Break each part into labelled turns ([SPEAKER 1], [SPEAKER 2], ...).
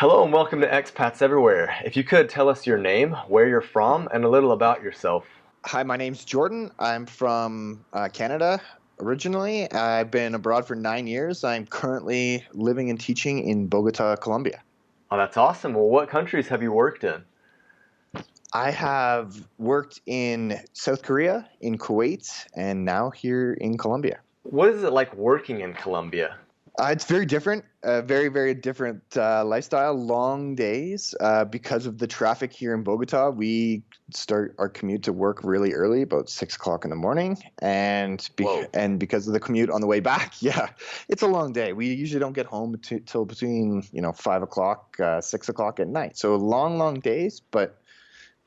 [SPEAKER 1] Hello and welcome to Expats Everywhere. If you could tell us your name, where you're from, and a little about yourself.
[SPEAKER 2] Hi, my name's Jordan. I'm from Canada originally. I've been abroad for 9 years. I'm currently living and teaching in Bogotá, Colombia.
[SPEAKER 1] Oh, that's awesome. Well, what countries have you worked in?
[SPEAKER 2] I have worked in South Korea, in Kuwait, and now here in Colombia.
[SPEAKER 1] What is it like working in Colombia?
[SPEAKER 2] It's very different, very, very different lifestyle. Long days because of the traffic here in Bogota. We start our commute to work really early, about 6 o'clock in the morning,
[SPEAKER 1] Whoa.
[SPEAKER 2] and because of the commute on the way back, yeah, it's a long day. We usually don't get home till between 5 o'clock, 6 o'clock at night. So long, long days, but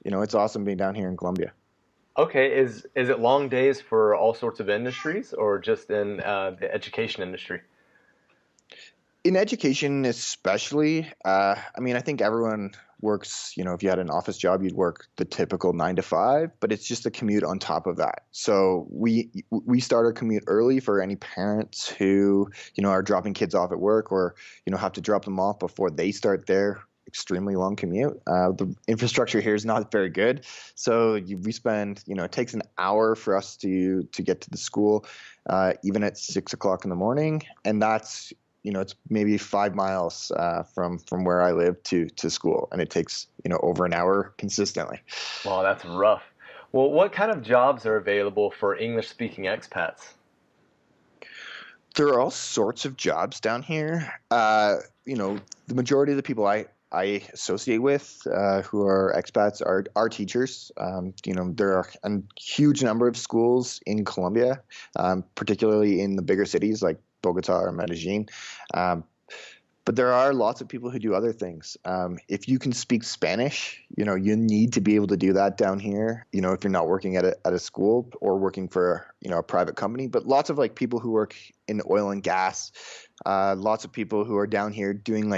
[SPEAKER 2] it's awesome being down here in Colombia.
[SPEAKER 1] Okay, is it long days for all sorts of industries or just in the education industry?
[SPEAKER 2] In education, especially, I think everyone works, if you had an office job, you'd work the typical 9 to 5, but it's just a commute on top of that. So we start our commute early for any parents who, are dropping kids off at work or, have to drop them off before they start their extremely long commute. The infrastructure here is not very good. So we spend, it takes an hour for us to get to the school, even at 6 o'clock in the morning. And that's it's maybe 5 miles from where I live to school, and it takes over an hour consistently.
[SPEAKER 1] Wow, that's rough. Well, what kind of jobs are available for English-speaking expats?
[SPEAKER 2] There are all sorts of jobs down here. The majority of the people I associate with who are expats are teachers. There are a huge number of schools in Colombia, particularly in the bigger cities like Bogota or Medellin. But there are lots of people who do other things. If you can speak Spanish, you need to be able to do that down here. If you're not working at a school or working for a private company. But lots of people who work in oil and gas. Lots of people who are down here doing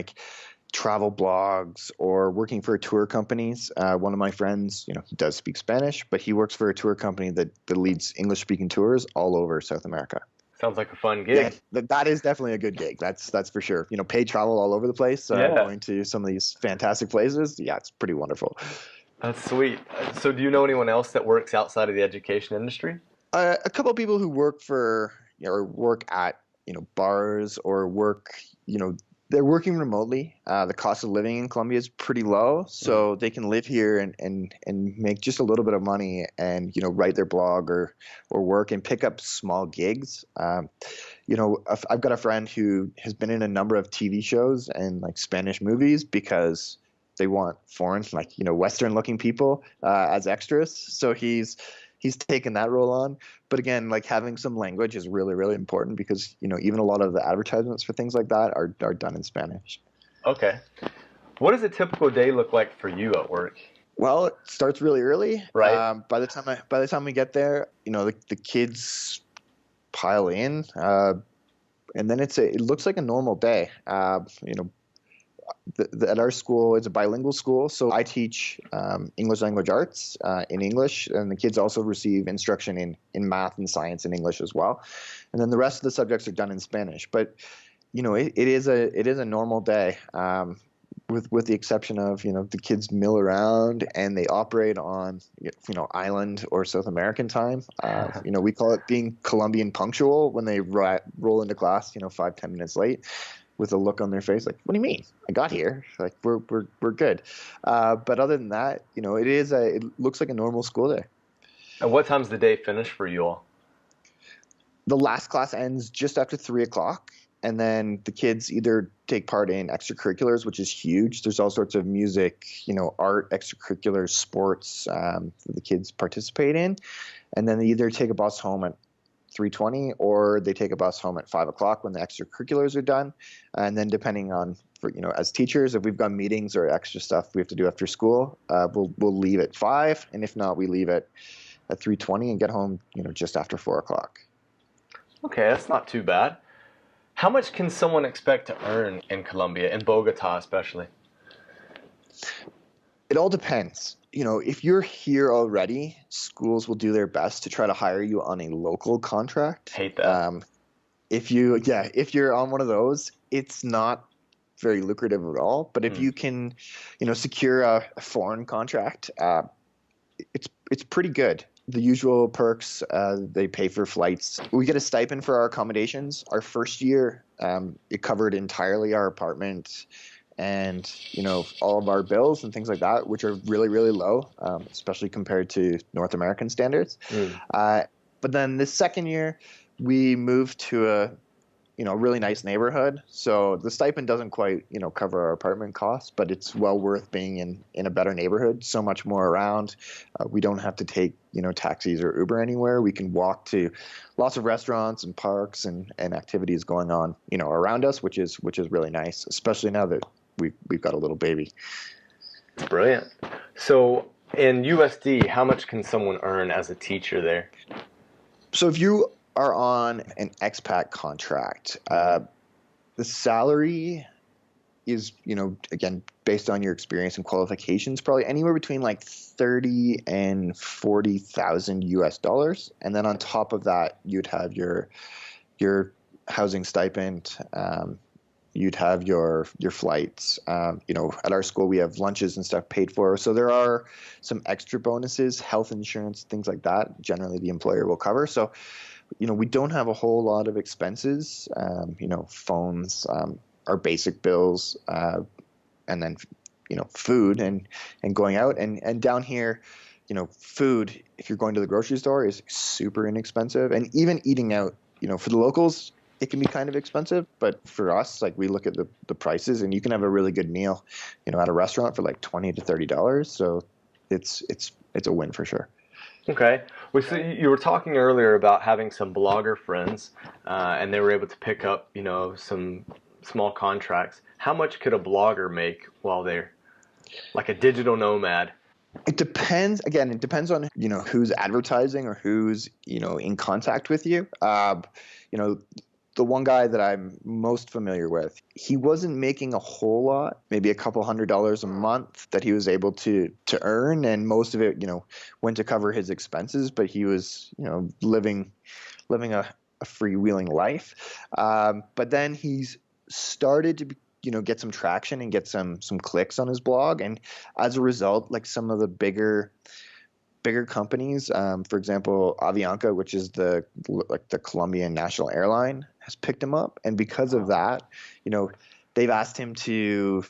[SPEAKER 2] travel blogs or working for tour companies. One of my friends, he does speak Spanish, but he works for a tour company that leads English-speaking tours all over South America.
[SPEAKER 1] Sounds like a fun
[SPEAKER 2] Yeah,
[SPEAKER 1] gig.
[SPEAKER 2] that is definitely a good gig. That's for sure. Paid travel all over the place,
[SPEAKER 1] Yeah,
[SPEAKER 2] going to some of these fantastic places. Yeah, it's pretty wonderful.
[SPEAKER 1] that's sweet. So do you know anyone else that works outside of the education industry?
[SPEAKER 2] A couple of people who work for or work at bars or work they're working remotely. The cost of living in Colombia is pretty low,
[SPEAKER 1] Mm.
[SPEAKER 2] so they can live here and make just a little bit of money and write their blog or work and pick up small gigs. I've got a friend who has been in a number of TV shows and Spanish movies because they want foreign, Western looking people as extras. So he's taken that role on. But again, having some language is really, really important because, even a lot of the advertisements for things like that are done in Spanish.
[SPEAKER 1] Okay. What does a typical day look like for you at work?
[SPEAKER 2] Well, it starts really early.
[SPEAKER 1] Right?
[SPEAKER 2] By the time we get there, the kids pile in, and then it looks like a normal day. At our school, it's a bilingual school, so I teach English language arts in English, and the kids also receive instruction in math and science in English as well. And then the rest of the subjects are done in Spanish. But it is a normal day, with the exception of the kids mill around and they operate on island or South American time. We call it being Colombian punctual when they roll into class 5-10 minutes late, with a look on their face like, what do you mean? I got here. We're good. But other than that, it looks like a normal school day.
[SPEAKER 1] And what time's the day finish for you all?
[SPEAKER 2] The last class ends just after 3 o'clock. And then the kids either take part in extracurriculars, which is huge. There's all sorts of music, art, extracurriculars, sports that the kids participate in. And then they either take a bus home at 3:20 or they take a bus home at 5 o'clock when the extracurriculars are done. And then depending on, as teachers, if we've got meetings or extra stuff we have to do after school, we'll leave at 5. And if not, we leave at 3:20 and get home, just after 4 o'clock.
[SPEAKER 1] Okay, that's not too bad. How much can someone expect to earn in Colombia, in Bogota especially?
[SPEAKER 2] It all depends. If you're here already, schools will do their best to try to hire you on a local contract.
[SPEAKER 1] Hate that.
[SPEAKER 2] If you're on one of those, it's not very lucrative at all. But if you can, secure a foreign contract, it's pretty good. The usual perks, they pay for flights. We get a stipend for our accommodations. Our first year, it covered entirely our apartment and, all of our bills and things like that, which are really, really low, especially compared to North American standards. But then this second year, we moved to a really nice neighborhood. So the stipend doesn't quite, cover our apartment costs, but it's well worth being in a better neighborhood. So much more around. We don't have to take, taxis or Uber anywhere. We can walk to lots of restaurants and parks and activities going on, around us, which is really nice, especially now that we've got a little baby.
[SPEAKER 1] Brilliant. So in USD, how much can someone earn as a teacher there?
[SPEAKER 2] So if you are on an expat contract, the salary is, again, based on your experience and qualifications, probably anywhere between like 30 and 40,000 US dollars. And then on top of that, you'd have your housing stipend. You'd have your flights. At our school, we have lunches and stuff paid for. So there are some extra bonuses, health insurance, things like that. Generally, the employer will cover. So, we don't have a whole lot of expenses, phones, our basic bills, and then, food and going out. And down here, food, if you're going to the grocery store, is super inexpensive. And even eating out, for the locals, it can be kind of expensive. But for us, like, we look at the prices, and you can have a really good meal, at a restaurant for like $20 to $30. So it's a win for sure.
[SPEAKER 1] Okay. Well, so you were talking earlier about having some blogger friends, and they were able to pick up, some small contracts. How much could a blogger make while they're like a digital nomad?
[SPEAKER 2] It depends. Again, it depends on, who's advertising or who's, in contact with you. The one guy that I'm most familiar with, he wasn't making a whole lot, maybe a couple $100 a month that he was able to earn. And most of it, went to cover his expenses, but he was, living a freewheeling life. But then he's started to, get some traction and get some clicks on his blog. And as a result, like some of the bigger companies, for example, Avianca, which is the Colombian national airline, has picked him up. And because of that, they've asked him to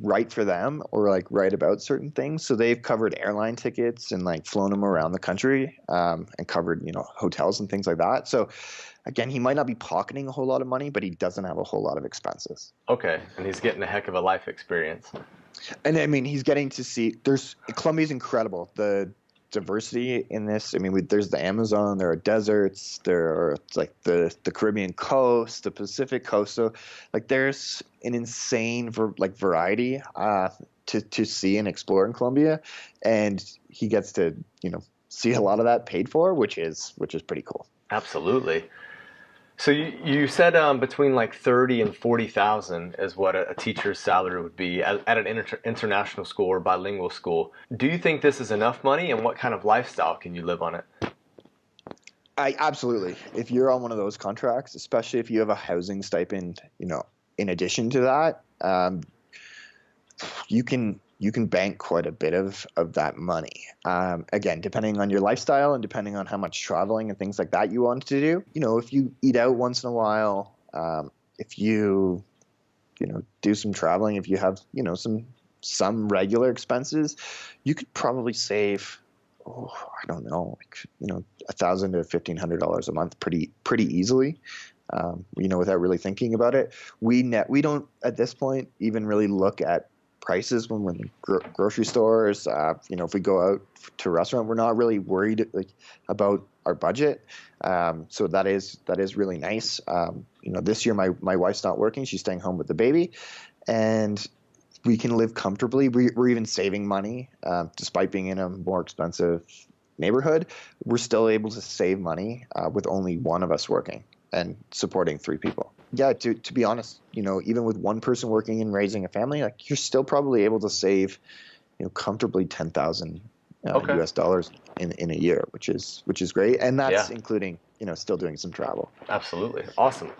[SPEAKER 2] write for them or like write about certain things. So they've covered airline tickets and like flown him around the country, and covered, hotels and things like that. So again, he might not be pocketing a whole lot of money, but he doesn't have a whole lot of expenses.
[SPEAKER 1] Okay. And he's getting a heck of a life experience.
[SPEAKER 2] And I mean, he's getting to see, Colombia's incredible. The diversity in this. I mean, there's the Amazon, there are deserts, there are like the Caribbean coast, the Pacific coast. So like there's an insane variety to see and explore in Colombia, and he gets to see a lot of that paid for, which is pretty cool.
[SPEAKER 1] Absolutely. So you said between like 30 and 40,000 is what a teacher's salary would be at an international school or bilingual school. Do you think this is enough money, and what kind of lifestyle can you live on it?
[SPEAKER 2] Absolutely. If you're on one of those contracts, especially if you have a housing stipend, in addition to that, you can bank quite a bit of that money. Again, depending on your lifestyle and depending on how much traveling and things like that you want to do. If you eat out once in a while, if you, do some traveling, if you have, some regular expenses, you could probably save, I don't know, $1,000 to $1,500 a month pretty easily. Without really thinking about it. We don't at this point even really look at prices when we're in grocery stores. If we go out to a restaurant, we're not really worried about our budget. So that is really nice. This year my wife's not working; she's staying home with the baby, and we can live comfortably. We're even saving money, despite being in a more expensive neighborhood. We're still able to save money with only one of us working and supporting 3 people. Yeah, to be honest, even with one person working and raising a family, like you're still probably able to save, comfortably 10,000 US dollars in a year, which is great, and that's including still doing some travel.
[SPEAKER 1] Absolutely, awesome.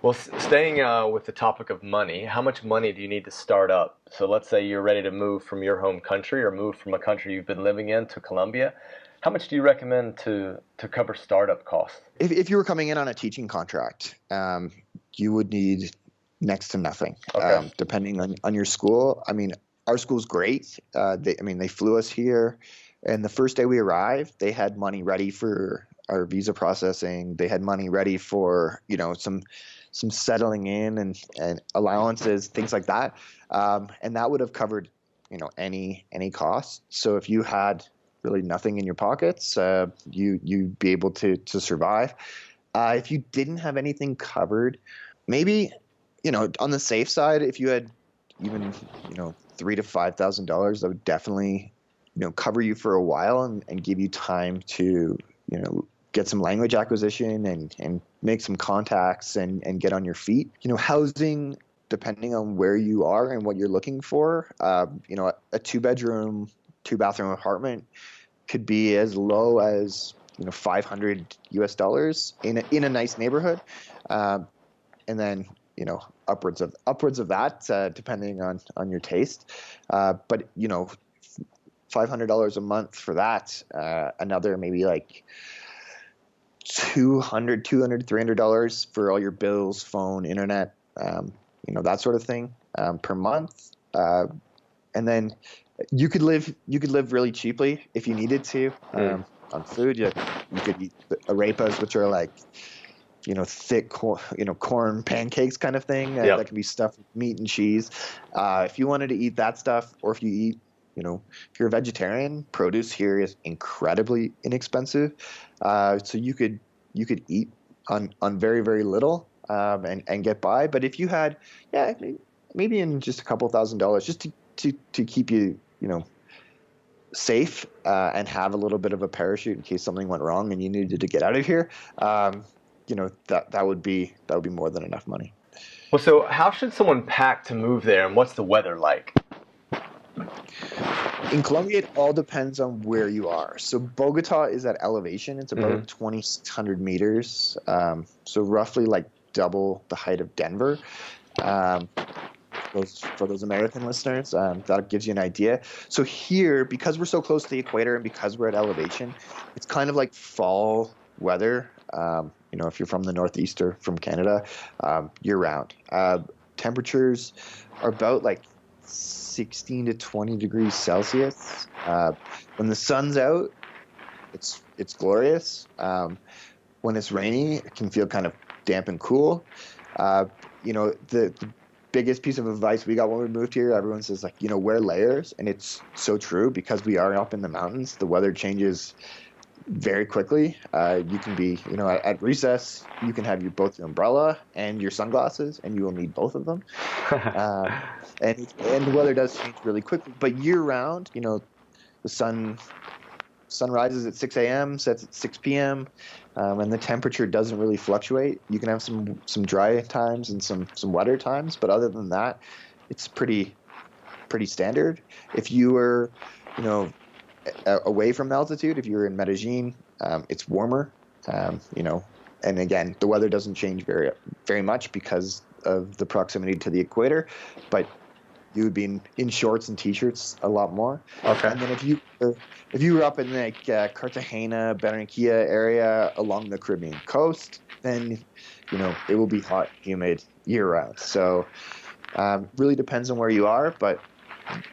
[SPEAKER 1] Well, staying with the topic of money, how much money do you need to start up? So let's say you're ready to move from your home country or move from a country you've been living in to Colombia. How much do you recommend to cover startup costs?
[SPEAKER 2] If you were coming in on a teaching contract, you would need next to nothing,
[SPEAKER 1] Okay.
[SPEAKER 2] depending on your school. I mean, our school's great. They flew us here, and the first day we arrived, they had money ready for our visa processing. They had money ready for, some settling in and allowances, things like that. And that would have covered, any cost. So if you had really nothing in your pockets, you'd be able to survive. If you didn't have anything covered, maybe, on the safe side, if you had even, $3,000 to $5,000, that would definitely, cover you for a while and give you time to, get some language acquisition and make some contacts and get on your feet. Housing, depending on where you are and what you're looking for, a 2-bedroom, 2-bathroom apartment could be as low as, $500 in a nice neighborhood, and then upwards of that, depending on your taste. But $500 a month for that, another maybe like $300 for all your bills, phone, internet, that sort of thing, per month. And then you could live really cheaply if you needed to, on food. You could eat arepas, which are like, thick corn pancakes kind of thing,
[SPEAKER 1] Yep.
[SPEAKER 2] that can be stuffed with meat and cheese. If you wanted to eat that stuff, or if you eat, if you're a vegetarian, produce here is incredibly inexpensive. So you could eat on very, very little, and get by. But if you had, maybe in just a couple $1,000 just to keep you, safe, and have a little bit of a parachute in case something went wrong and you needed to get out of here, that would be more than enough money.
[SPEAKER 1] Well, so how should someone pack to move there, and what's the weather like?
[SPEAKER 2] In Colombia, it all depends on where you are. So Bogotá is at elevation. It's about 2,600 meters. So roughly like double the height of Denver. For those American listeners, that gives you an idea. So here, because we're so close to the equator and because we're at elevation, it's kind of like fall weather. If you're from the Northeast or from Canada, year round. Temperatures are about like 16 to 20 degrees Celsius. When the sun's out, it's glorious. When it's rainy, it can feel kind of damp and cool. The biggest piece of advice we got when we moved here, everyone says, like, wear layers. And it's so true, because we are up in the mountains. The weather changes very quickly. You can be, at recess, you can have both your umbrella and your sunglasses, and you will need both of them. And the weather does change really quickly. But year round, the sun rises at 6 a.m., sets at 6 p.m., and the temperature doesn't really fluctuate. You can have some dry times and some wetter times, but other than that, it's pretty standard. If you were, away from altitude, if you're in Medellin, it's warmer, and again, the weather doesn't change very, very much because of the proximity to the equator, but you would be in shorts and t-shirts a lot more.
[SPEAKER 1] Okay.
[SPEAKER 2] And then if you were up in like Cartagena, Barranquilla area along the Caribbean coast, then it will be hot, humid year round. So really depends on where you are, but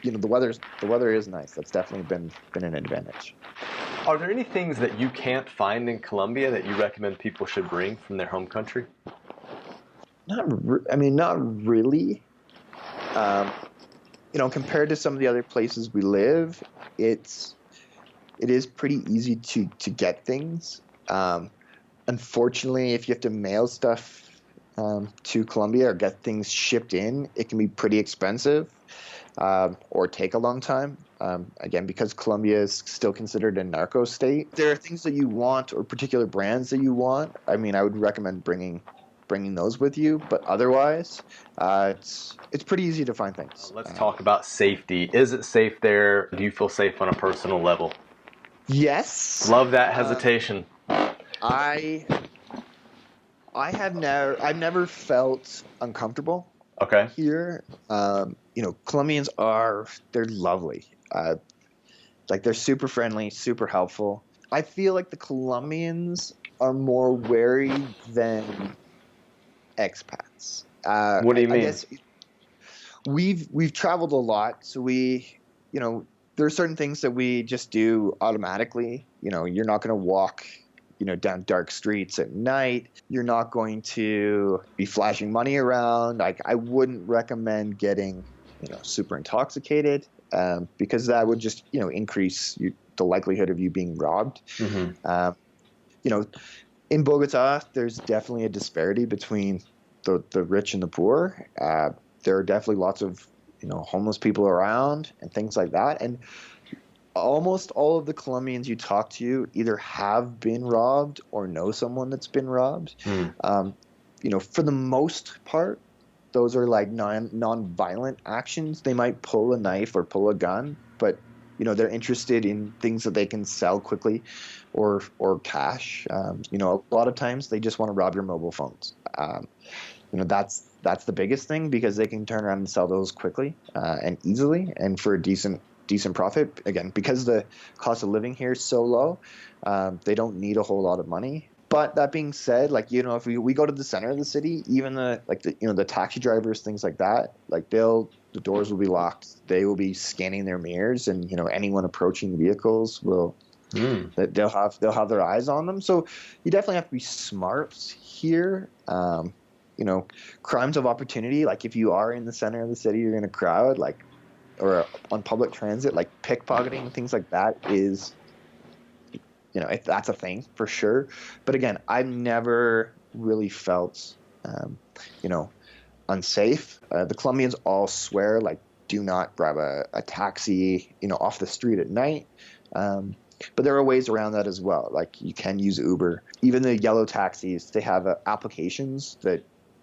[SPEAKER 2] the weather is nice. That's definitely been an advantage.
[SPEAKER 1] Are there any things that you can't find in Colombia that you recommend people should bring from their home country?
[SPEAKER 2] Not really. Compared to some of the other places we live, it is pretty easy to get things. Unfortunately, if you have to mail stuff to Colombia or get things shipped in, it can be pretty expensive, or take a long time. Again, because Colombia is still considered a narco state. There are things that you want, or particular brands that you want. I would recommend bringing those with you, but otherwise, it's pretty easy to find things.
[SPEAKER 1] Let's talk about safety. Is it safe there? Do you feel safe on a personal level?
[SPEAKER 2] Yes.
[SPEAKER 1] Love that hesitation.
[SPEAKER 2] I I've never felt uncomfortable
[SPEAKER 1] Okay.
[SPEAKER 2] here. Colombians they're lovely. Like they're super friendly, super helpful. I feel like the Colombians are more wary than expats.
[SPEAKER 1] What do you
[SPEAKER 2] I
[SPEAKER 1] mean?
[SPEAKER 2] guess we've traveled a lot, so you know, there are certain things that we just do automatically. You're not going to walk, down dark streets at night. You're not going to be flashing money around. Like I wouldn't recommend getting, super intoxicated, because that would just, increase the likelihood of you being robbed.
[SPEAKER 1] Hmm.
[SPEAKER 2] Um, you know, in Bogota, there's definitely a disparity between the rich and the poor. There are definitely lots of homeless people around and things like that. And almost all of the Colombians you talk to either have been robbed or know someone that's been robbed.
[SPEAKER 1] Mm.
[SPEAKER 2] For the most part, those are like non-violent actions. They might pull a knife or pull a gun, but they're interested in things that they can sell quickly, or cash. A lot of times they just want to rob your mobile phones. That's the biggest thing, because they can turn around and sell those quickly and easily and for a decent profit. Again, because the cost of living here is so low, they don't need a whole lot of money. But that being said, like, if we go to the center of the city, even the taxi drivers, things like that, like the doors will be locked. They will be scanning their mirrors, and anyone approaching vehicles will they'll have their eyes on them. So you definitely have to be smart here. Crimes of opportunity, like if you are in the center of the city, you're in a crowd, like, or on public transit, like pickpocketing, things like that is, if that's a thing for sure. But again, I've never really felt, unsafe. The Colombians all swear, like, do not grab a taxi, off the street at night. But there are ways around that as well. Like you can use Uber. Even the yellow taxis, they have applications that,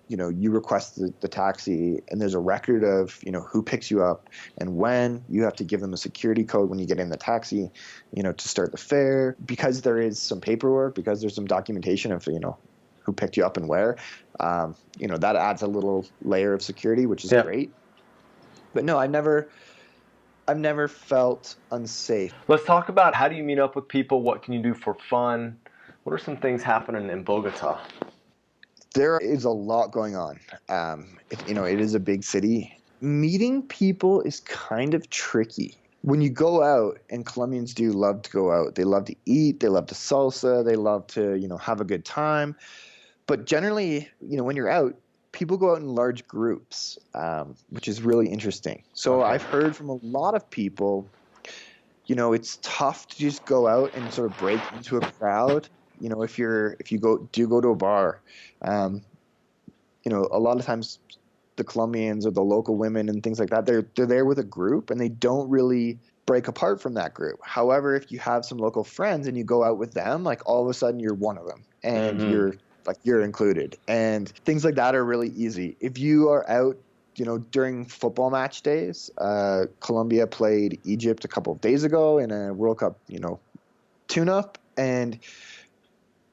[SPEAKER 2] you request the taxi, and there's a record of, who picks you up and when. You have to give them a security code when you get in the taxi, to start the fare. Because there is some paperwork, because there's some documentation of, who picked you up and where, that adds a little layer of security, which is great. But no, I've never felt unsafe.
[SPEAKER 1] Let's talk about, how do you meet up with people? What can you do for fun? What are some things happening in Bogota?
[SPEAKER 2] There is a lot going on. It is a big city. Meeting people is kind of tricky. When you go out, and Colombians do love to go out, they love to eat, they love to salsa, they love to, have a good time. But generally, when you're out, people go out in large groups, which is really interesting. So
[SPEAKER 1] Okay.
[SPEAKER 2] I've heard from a lot of people, it's tough to just go out and sort of break into a crowd. If you go to a bar, a lot of times the Colombians or the local women and things like that, they're there with a group, and they don't really break apart from that group. However, if you have some local friends and you go out with them, like all of a sudden you're one of them, and you're included, and things like that are really easy. If you are out, during football match days, Colombia played Egypt a couple of days ago in a World Cup, tune-up, and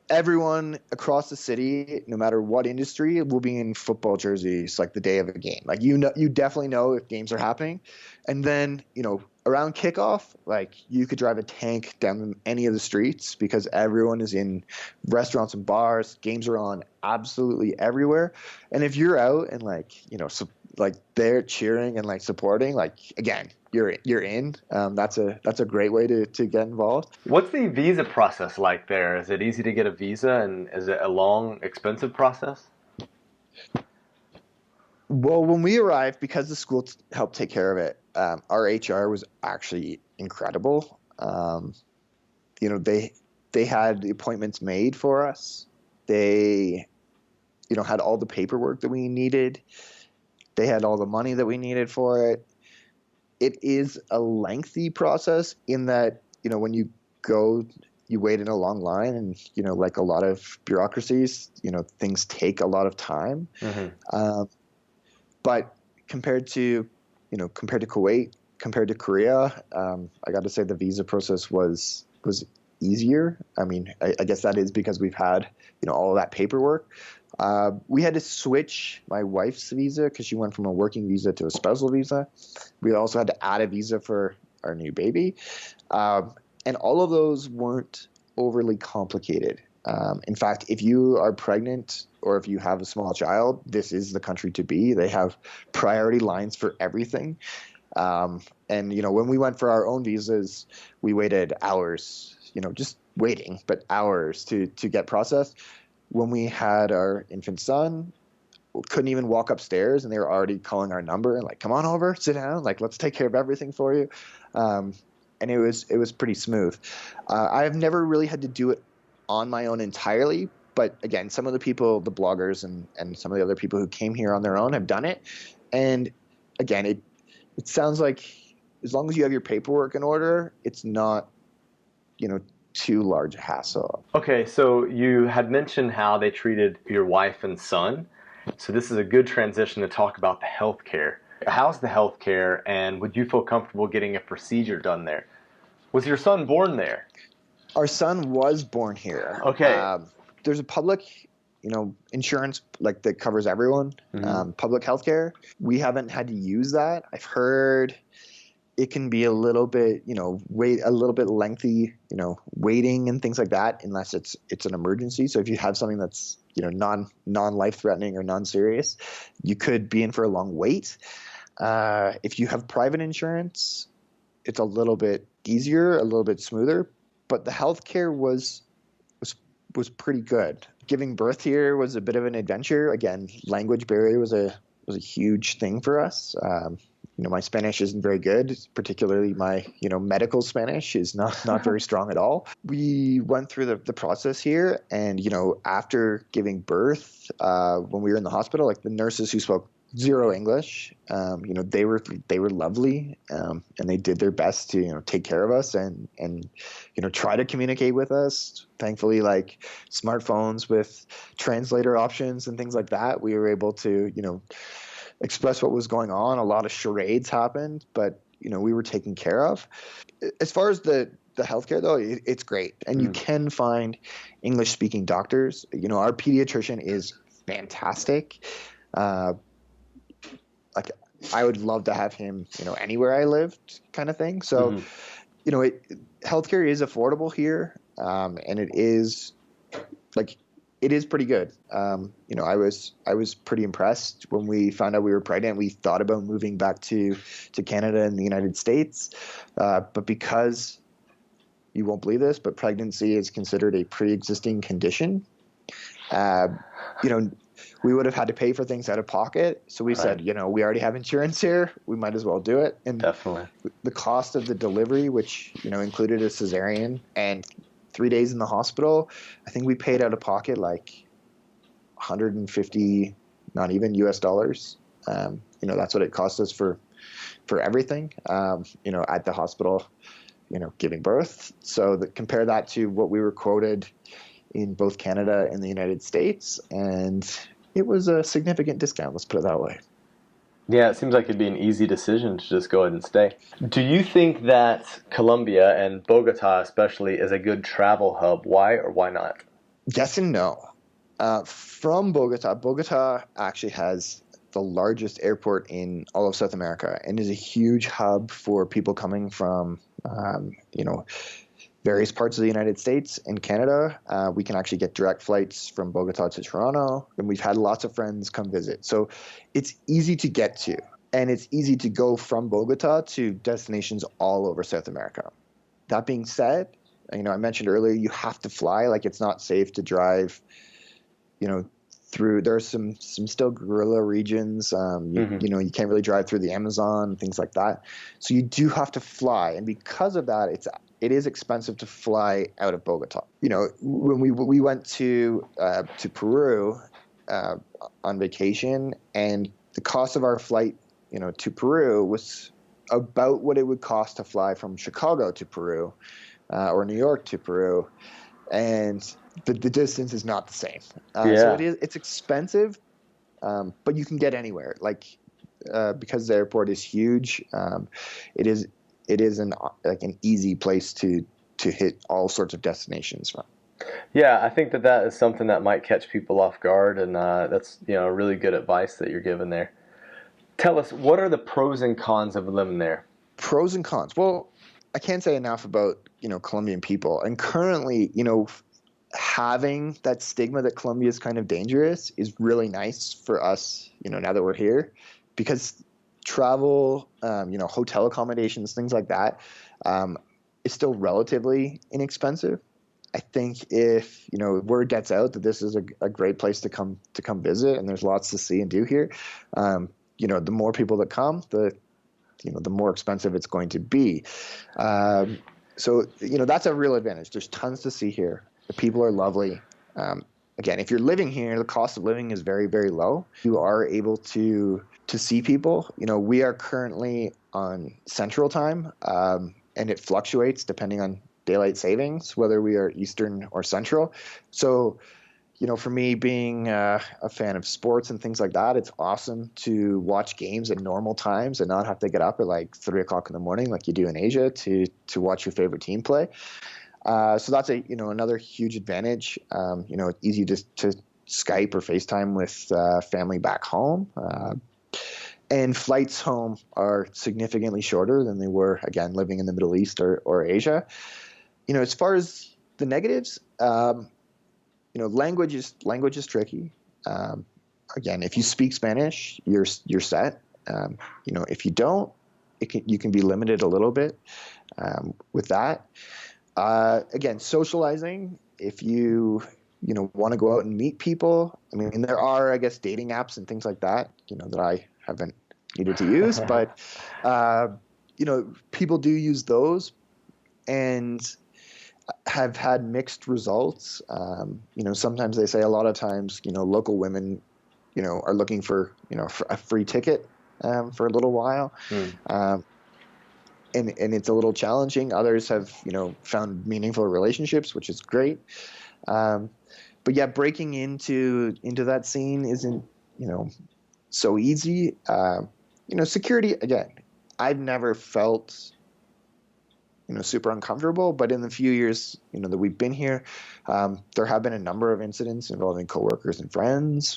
[SPEAKER 2] everyone across the city, no matter what industry, will be in football jerseys like the day of a game. Like, you definitely know if games are happening. And then, around kickoff, like, you could drive a tank down any of the streets, because everyone is in restaurants and bars. Games are on absolutely everywhere. And if you're out and they're cheering and like supporting, like, again, you're in. That's a great way to get involved.
[SPEAKER 1] What's the visa process like there? Is it easy to get a visa, and is it a long, expensive process?
[SPEAKER 2] Well, when we arrived, because the school helped take care of it, our HR was actually incredible. They had the appointments made for us. They, had all the paperwork that we needed. They had all the money that we needed for it. It is a lengthy process in that, when you go, you wait in a long line, and, like a lot of bureaucracies, things take a lot of time. Mm-hmm. But compared to Kuwait, compared to Korea, I got to say the visa process was easier. I mean, I guess that is because we've had, all of that paperwork. We had to switch my wife's visa because she went from a working visa to a spousal visa. We also had to add a visa for our new baby. And all of those weren't overly complicated. In fact, if you are pregnant or if you have a small child, this is the country to be. They have priority lines for everything. And, when we went for our own visas, we waited hours, just waiting, but hours to get processed. When we had our infant son, we couldn't even walk upstairs and they were already calling our number and like, come on over, sit down, like, let's take care of everything for you. And it was pretty smooth. I've never really had to do it on my own entirely, but again, some of the people, the bloggers and some of the other people who came here on their own have done it. And again, it sounds like as long as you have your paperwork in order, it's not, too large a hassle.
[SPEAKER 1] Okay, so you had mentioned how they treated your wife and son. So this is a good transition to talk about the healthcare. How's the healthcare, and would you feel comfortable getting a procedure done there? Was your son born there?
[SPEAKER 2] Our son was born here.
[SPEAKER 1] Okay.
[SPEAKER 2] There's a public, insurance like that covers everyone. Public healthcare. We haven't had to use that. I've heard it can be a little bit, wait a little bit lengthy, waiting and things like that, unless it's an emergency. So if you have something that's, non-life threatening or non-serious, you could be in for a long wait. If you have private insurance, it's a little bit easier, a little bit smoother, but the healthcare was pretty good. Giving birth here was a bit of an adventure. Again, language barrier was a huge thing for us. My Spanish isn't very good, particularly my, medical Spanish is not very strong at all. We went through the process here, and, after giving birth, when we were in the hospital, like the nurses who spoke zero English, they were lovely, and they did their best to, take care of us and try to communicate with us. Thankfully, like smartphones with translator options and things like that, we were able to, express what was going on. A lot of charades happened, but we were taken care of. As far as the healthcare though, it's great, and you can find English speaking doctors. Our pediatrician is fantastic. Like I would love to have him, anywhere I lived, kind of thing. So, healthcare is affordable here, and it is pretty good. I was pretty impressed when we found out we were pregnant. We thought about moving back to Canada and the United States, but because you won't believe this, but pregnancy is considered a pre-existing condition. We would have had to pay for things out of pocket. So we said, we already have insurance here. We might as well do it. And
[SPEAKER 1] definitely
[SPEAKER 2] the cost of the delivery, which, included a cesarean and 3 days in the hospital, I think we paid out of pocket like 150, not even US dollars. That's what it cost us for everything, at the hospital, giving birth. So compare that to what we were quoted in both Canada and the United States, and it was a significant discount, let's put it that way.
[SPEAKER 1] Yeah, it seems like it'd be an easy decision to just go ahead and stay. Do you think that Colombia and Bogotá especially is a good travel hub? Why or why not?
[SPEAKER 2] Yes and no. From Bogotá actually has the largest airport in all of South America and is a huge hub for people coming from, various parts of the United States and Canada. We can actually get direct flights from Bogotá to Toronto, and we've had lots of friends come visit. So it's easy to get to, and it's easy to go from Bogotá to destinations all over South America. That being said, I mentioned earlier, you have to fly. Like, it's not safe to drive, through, there's some still guerrilla regions. You can't really drive through the Amazon, things like that. So you do have to fly. And because of that, it is expensive to fly out of Bogotá. When we went to Peru on vacation, and the cost of our flight, to Peru was about what it would cost to fly from Chicago to Peru, or New York to Peru. And the distance is not the same. So it's expensive, but you can get anywhere. Because the airport is huge, it is an easy place to to hit all sorts of destinations from.
[SPEAKER 1] Yeah, I think that that is something that might catch people off guard, and that's really good advice that you're giving there. Tell us, what are the pros and cons of living there?
[SPEAKER 2] Pros and cons. Well, I can't say enough about Colombian people, and currently having that stigma that Colombia is kind of dangerous is really nice for us, now that we're here, because travel, hotel accommodations, things like that, is still relatively inexpensive. I think if word gets out that this is a great place to come visit, and there's lots to see and do here, the more people that come, the more expensive it's going to be. So that's a real advantage. There's tons to see here. The people are lovely. Again, if you're living here, the cost of living is very, very low. You are able to see people. We are currently on Central Time, and it fluctuates depending on daylight savings, whether we are Eastern or Central. So, for me being a fan of sports and things like that, it's awesome to watch games at normal times and not have to get up at like 3 o'clock in the morning like you do in Asia to watch your favorite team play. So that's another huge advantage. It's easy to Skype or FaceTime with family back home. And flights home are significantly shorter than they were, again, living in the Middle East or Asia. As far as the negatives, language is tricky. Again, if you speak Spanish, you're set. If you don't, you can be limited a little bit with that. Again, socializing, if you want to go out and meet people, I mean, there are, I guess, dating apps and things like that, that I haven't needed to use, but, people do use those and have had mixed results. Sometimes they say, a lot of times, local women, are looking for, for a free ticket for a little while. And it's a little challenging. Others have, found meaningful relationships, which is great. But yeah, breaking into that scene isn't, so easy. Security, again, I've never felt, super uncomfortable, but in the few years, that we've been here, there have been a number of incidents involving coworkers and friends,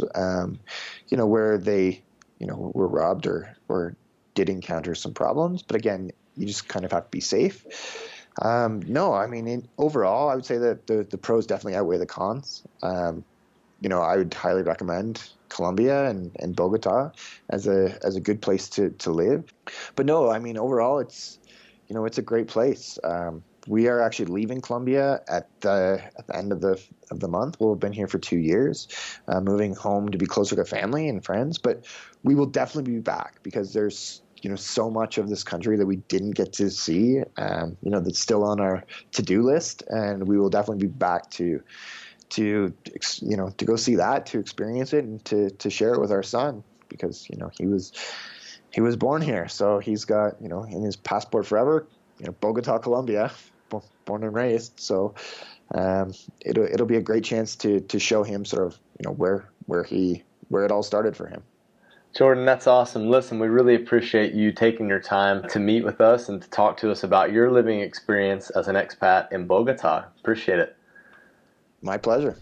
[SPEAKER 2] where they, were robbed or did encounter some problems. But again, you just kind of have to be safe. No, I mean, overall, I would say that the pros definitely outweigh the cons. I would highly recommend Colombia and Bogotá as a good place to live. But no, I mean, overall, it's a great place. We are actually leaving Colombia at the end of the month. We'll have been here for 2 years, moving home to be closer to family and friends. But we will definitely be back because there's so much of this country that we didn't get to see. That's still on our to-do list, and we will definitely be back to go see that, to experience it, and to share it with our son, because he was born here, so he's got in his passport forever, Bogotá, Colombia, born and raised. So it'll be a great chance to show him sort of where it all started for him.
[SPEAKER 1] Jordan, that's awesome. Listen, we really appreciate you taking your time to meet with us and to talk to us about your living experience as an expat in Bogotá. Appreciate it.
[SPEAKER 2] My pleasure.